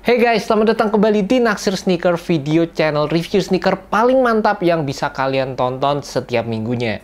Hey guys, selamat datang kembali di Naksir Sneaker, video channel review sneaker paling mantap yang bisa kalian tonton setiap minggunya.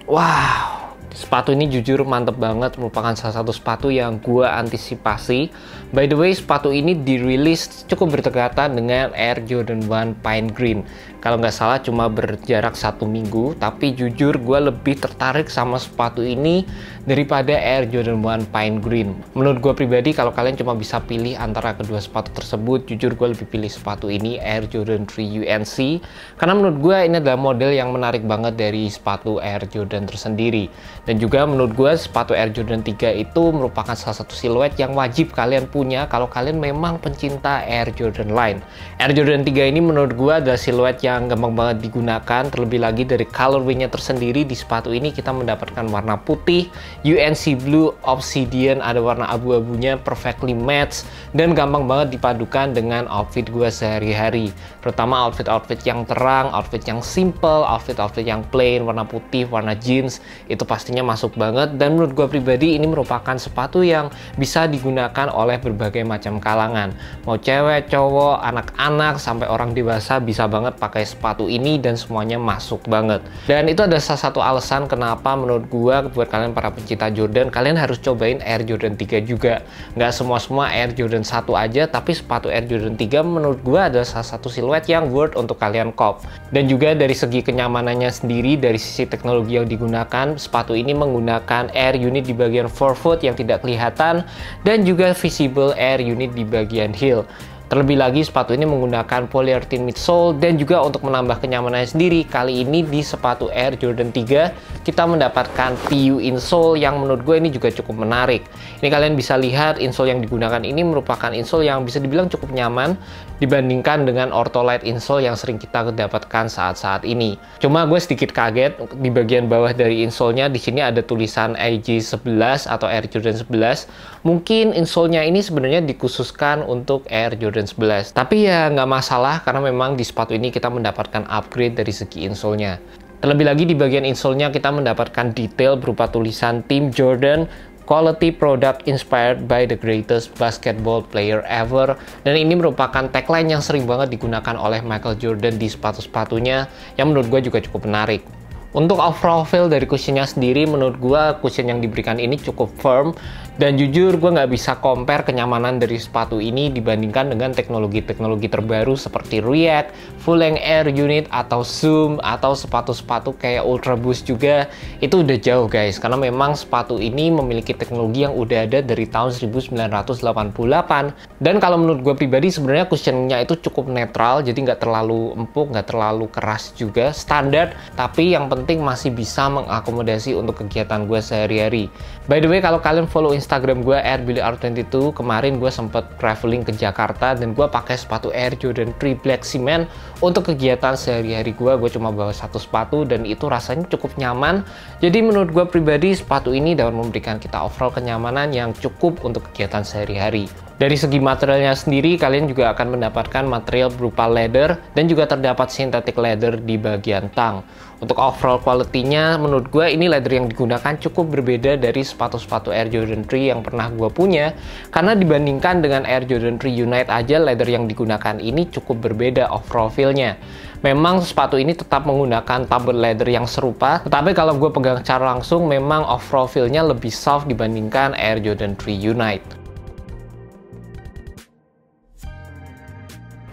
Wow, sepatu ini jujur mantep banget, merupakan salah satu sepatu yang gue antisipasi. By the way, sepatu ini dirilis cukup berdekatan dengan Air Jordan 1 Pine Green. Kalau nggak salah cuma berjarak 1 minggu, tapi jujur gue lebih tertarik sama sepatu ini daripada Air Jordan 1 Pine Green. Menurut gue pribadi, kalau kalian cuma bisa pilih antara kedua sepatu tersebut, jujur gue lebih pilih sepatu ini, Air Jordan 3 UNC. Karena menurut gue ini adalah model yang menarik banget dari sepatu Air Jordan tersendiri. Dan juga menurut gue sepatu Air Jordan 3 itu merupakan salah satu siluet yang wajib kalian punya kalau kalian memang pencinta Air Jordan line. Air Jordan 3 ini menurut gue adalah siluet yang gampang banget digunakan, terlebih lagi dari colorway-nya tersendiri. Di sepatu ini kita mendapatkan warna putih, UNC blue, obsidian, ada warna abu-abunya, perfectly match, dan gampang banget dipadukan dengan outfit gue sehari-hari. Terutama outfit-outfit yang terang, outfit yang simple, outfit-outfit yang plain, warna putih, warna jeans, itu pastinya masuk banget. Dan menurut gue pribadi ini merupakan sepatu yang bisa digunakan oleh berbagai macam kalangan, mau cewek, cowok, anak-anak, sampai orang dewasa bisa banget pakai sepatu ini dan semuanya masuk banget. Dan itu ada salah satu alasan kenapa menurut gua buat kalian para pencinta Jordan, kalian harus cobain Air Jordan 3 juga. Nggak semua Air Jordan 1 aja, tapi sepatu Air Jordan 3 menurut gua adalah salah satu siluet yang worth untuk kalian cop. Dan juga dari segi kenyamanannya sendiri, dari sisi teknologi yang digunakan, sepatu ini menggunakan air unit di bagian forefoot yang tidak kelihatan, dan juga visible air unit di bagian heel. Terlebih lagi sepatu ini menggunakan polyurethane midsole, dan juga untuk menambah kenyamanannya sendiri, kali ini di sepatu Air Jordan 3 kita mendapatkan PU insole yang menurut gue ini juga cukup menarik. Ini kalian bisa lihat insole yang digunakan ini merupakan insole yang bisa dibilang cukup nyaman dibandingkan dengan Ortholite insole yang sering kita dapatkan saat-saat ini. Cuma gue sedikit kaget di bagian bawah dari insole-nya, di sini ada tulisan AJ11 atau Air Jordan 11. Mungkin insole-nya ini sebenarnya dikhususkan untuk Air Jordan 11. Tapi ya nggak masalah, karena memang di sepatu ini kita mendapatkan upgrade dari segi insole-nya. Terlebih lagi di bagian insole-nya kita mendapatkan detail berupa tulisan Team Jordan, Quality Product Inspired by the Greatest Basketball Player Ever. Dan ini merupakan tagline yang sering banget digunakan oleh Michael Jordan di sepatu-sepatunya, yang menurut gue juga cukup menarik. Untuk overall feel dari cushionnya sendiri, menurut gue cushion yang diberikan ini cukup firm. Dan jujur gue nggak bisa compare kenyamanan dari sepatu ini dibandingkan dengan teknologi-teknologi terbaru seperti React, Full Length Air Unit, atau Zoom, atau sepatu-sepatu kayak Ultra Boost juga. Itu udah jauh guys, karena memang sepatu ini memiliki teknologi yang udah ada dari tahun 1988. Dan kalau menurut gue pribadi sebenarnya cushionnya itu cukup netral, jadi nggak terlalu empuk, nggak terlalu keras juga, standar, tapi yang penting masih bisa mengakomodasi untuk kegiatan gue sehari-hari. By the way, kalau kalian follow Instagram gue @billyr22, kemarin gue sempet traveling ke Jakarta dan gue pakai sepatu Air Jordan 3 Black Cement untuk kegiatan sehari-hari gue. Gue cuma bawa satu sepatu dan itu rasanya cukup nyaman. Jadi menurut gue pribadi sepatu ini dapat memberikan kita overall kenyamanan yang cukup untuk kegiatan sehari-hari. Dari segi materialnya sendiri, kalian juga akan mendapatkan material berupa leather dan juga terdapat synthetic leather di bagian tang. Untuk overall quality-nya, menurut gue ini leather yang digunakan cukup berbeda dari sepatu-sepatu Air Jordan 3 yang pernah gue punya. Karena dibandingkan dengan Air Jordan 3 Unite aja, leather yang digunakan ini cukup berbeda overall feel-nya. Memang sepatu ini tetap menggunakan tumbled leather yang serupa, tetapi kalau gue pegang secara langsung, memang overall feel-nya lebih soft dibandingkan Air Jordan 3 Unite.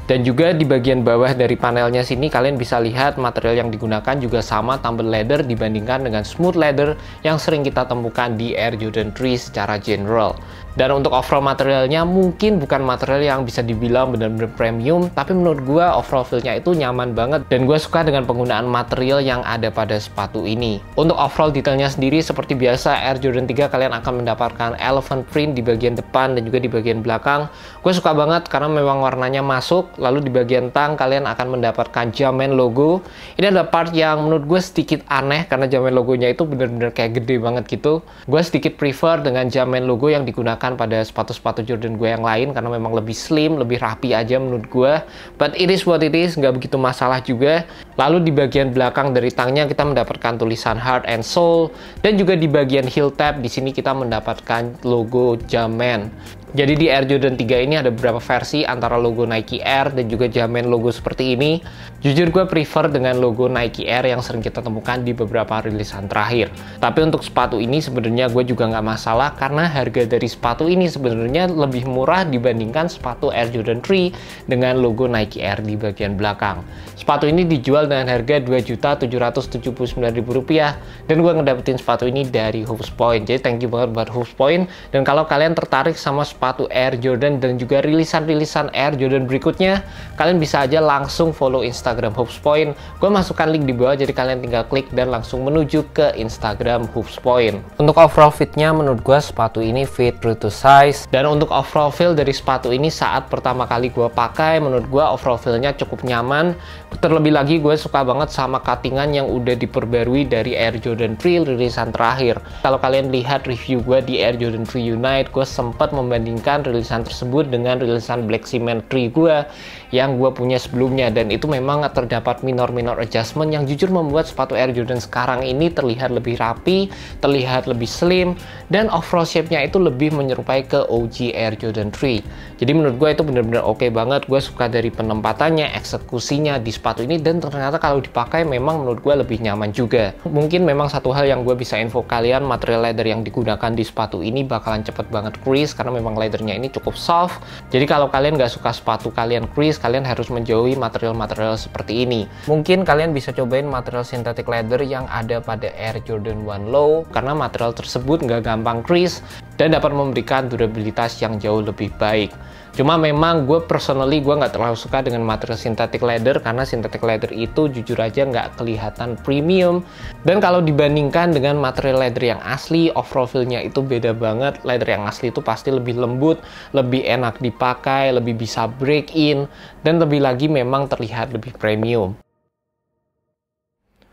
Dan juga di bagian bawah dari panelnya sini kalian bisa lihat material yang digunakan juga sama tumbled leather dibandingkan dengan smooth leather yang sering kita temukan di Air Jordan 3 secara general. Dan untuk overall materialnya mungkin bukan material yang bisa dibilang benar-benar premium, tapi menurut gue overall feel-nya itu nyaman banget dan gue suka dengan penggunaan material yang ada pada sepatu ini. Untuk overall detailnya sendiri seperti biasa Air Jordan 3 kalian akan mendapatkan elephant print di bagian depan dan juga di bagian belakang. Gue suka banget karena memang warnanya masuk. Lalu di bagian tang kalian akan mendapatkan Jumpman logo. Ini adalah part yang menurut gue sedikit aneh karena Jumpman logonya itu benar-benar kayak gede banget gitu. Gue sedikit prefer dengan Jumpman logo yang digunakan digunakan pada sepatu-sepatu Jordan gue yang lain karena memang lebih slim, lebih rapi aja menurut gue. But it is what it is, nggak begitu masalah juga. Lalu di bagian belakang dari tangnya kita mendapatkan tulisan Heart and Soul, dan juga di bagian heel tab di sini kita mendapatkan logo Jamen. Jadi di Air Jordan 3 ini ada beberapa versi antara logo Nike Air dan juga Jamen logo seperti ini. Jujur gue prefer dengan logo Nike Air yang sering kita temukan di beberapa rilisan terakhir. Tapi untuk sepatu ini sebenarnya gue juga nggak masalah karena harga dari sepatu ini sebenarnya lebih murah dibandingkan sepatu Air Jordan 3 dengan logo Nike Air di bagian belakang. Sepatu ini dijual dengan harga Rp2.779.000 dan gue ngedapetin sepatu ini dari Hoops Point. Jadi thank you banget buat Hoops Point. Dan kalau kalian tertarik sama sepatu Air Jordan dan juga rilisan-rilisan Air Jordan berikutnya, kalian bisa aja langsung follow Instagram Hoops Point. Gue masukkan link di bawah, jadi kalian tinggal klik dan langsung menuju ke Instagram Hoops Point. Untuk overall fitnya, menurut gue sepatu ini fit true to size. Dan untuk overall feel dari sepatu ini saat pertama kali gue pakai, menurut gue overall feel-nya cukup nyaman. Terlebih lagi gue suka banget sama cuttingan yang udah diperbarui dari Air Jordan 3 rilisan terakhir. Kalau kalian lihat review gue di Air Jordan 3 Unite, gue sempat membandingkan rilisan tersebut dengan rilisan Black Cement 3 gue yang gue punya sebelumnya, dan itu memang terdapat minor adjustment yang jujur membuat sepatu Air Jordan sekarang ini terlihat lebih rapi, terlihat lebih slim, dan overall shape-nya itu lebih menyerupai ke OG Air Jordan 3. Jadi menurut gue itu benar-benar oke banget. Gue suka dari penempatannya, eksekusinya di sepatu ini, dan ternyata kalau dipakai memang menurut gue lebih nyaman juga. Mungkin memang satu hal yang gue bisa info kalian, material leather yang digunakan di sepatu ini bakalan cepet banget crease karena memang leathernya ini cukup soft. Jadi kalau kalian nggak suka sepatu kalian crease, kalian harus menjauhi material-material seperti ini. Mungkin kalian bisa cobain material synthetic leather yang ada pada Air Jordan 1 Low karena material tersebut nggak gampang crease dan dapat memberikan durabilitas yang jauh lebih baik. Cuma memang gue personally gue nggak terlalu suka dengan material synthetic leather karena synthetic leather itu jujur aja nggak kelihatan premium, dan kalau dibandingkan dengan material leather yang asli, overall feel-nya itu beda banget. Leather yang asli itu pasti lebih lembut, lebih enak dipakai, lebih bisa break in, dan lebih lagi memang terlihat lebih premium.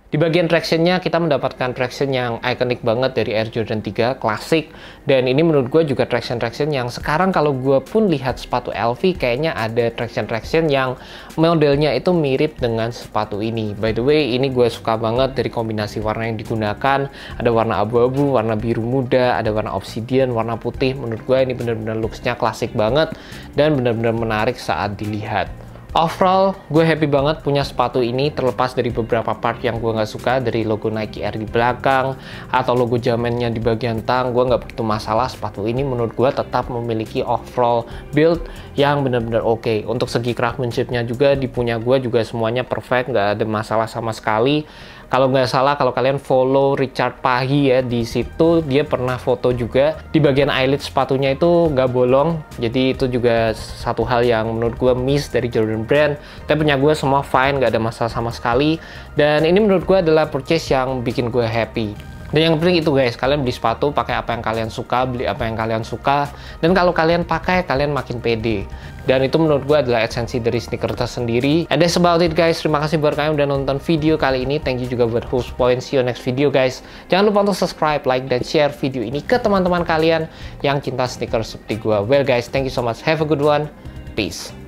Di bagian tractionnya kita mendapatkan traction yang ikonik banget dari Air Jordan 3 klasik, dan ini menurut gue juga traction yang sekarang kalau gue pun lihat sepatu LV kayaknya ada traction yang modelnya itu mirip dengan sepatu ini. By the way, ini gue suka banget dari kombinasi warna yang digunakan. Ada warna abu-abu, warna biru muda, ada warna obsidian, warna putih. Menurut gue ini benar-benar looks-nya klasik banget dan benar-benar menarik saat dilihat. Overall, gue happy banget punya sepatu ini, terlepas dari beberapa part yang gue nggak suka, dari logo Nike Air di belakang atau logo Jamennya di bagian tang. Gue nggak begitu masalah. Sepatu ini menurut gue tetap memiliki overall build yang benar-benar oke. Untuk segi craftsmanship-nya juga di punya gue juga semuanya perfect, nggak ada masalah sama sekali. Kalau nggak salah, kalau kalian follow Richard Paghi ya, di situ dia pernah foto juga di bagian eyelid sepatunya itu nggak bolong. Jadi itu juga satu hal yang menurut gue miss dari Jordan Brand. Tapi punya gue semua fine, nggak ada masalah sama sekali. Dan ini menurut gue adalah purchase yang bikin gue happy. Dan yang penting itu guys, kalian beli sepatu pakai apa yang kalian suka, beli apa yang kalian suka, dan kalau kalian pakai, kalian makin pede. Dan itu menurut gue adalah esensi dari sneaker tersendiri. And that's about it guys. Terima kasih buat kalian udah nonton video kali ini. Thank you juga buat Hoops Point. See you next video guys. Jangan lupa untuk subscribe, like, dan share video ini ke teman-teman kalian yang cinta sneaker seperti gue. Well guys, thank you so much. Have a good one. Peace.